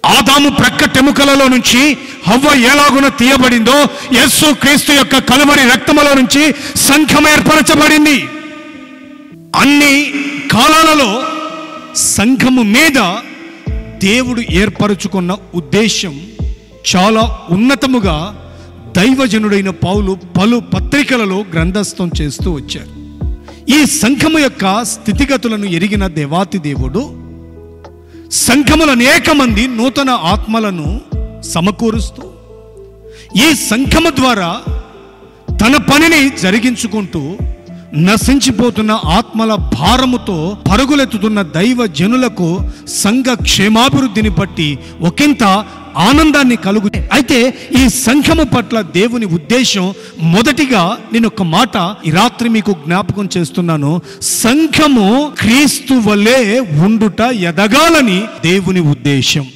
ఆదాము ప్రక్కటెముకలలో నుంచి హవ్వ ఎలాగున తీయబడిందో యేసు క్రీస్తు యొక్క కలువరి రక్తములో నుంచి సంఘం ఏర్పరచబడింది. అన్ని కాలాలలో సంఘము మీద దేవుడు ఏర్పరచుకున్న ఉద్దేశం చాలా ఉన్నతముగా దైవజనుడైన పౌలు పలు పత్రికలలో గ్రంథస్థం చేస్తూ వచ్చారు. ఈ సంఘము యొక్క స్థితిగతులను ఎరిగిన దేవాతి దేవుడు సంఘముల అనేక మంది నూతన ఆత్మలను సమకూరుస్తూ ఈ సంఘము ద్వారా తన పనిని జరిగించుకుంటూ నశించిపోతున్న ఆత్మల భారముతో పరుగులెత్తుతున్న దైవ జనులకు సంఘ క్షేమాభివృద్ధిని బట్టి ఒకంత ఆనందాన్ని కలుగు. అయితే ఈ సంఘము పట్ల దేవుని ఉద్దేశం మొదటిగా నేను ఒక మాట ఈ రాత్రి మీకు జ్ఞాపకం చేస్తున్నాను. సంఘము క్రీస్తు వలె ఉండుట ఎదగాలని దేవుని ఉద్దేశం.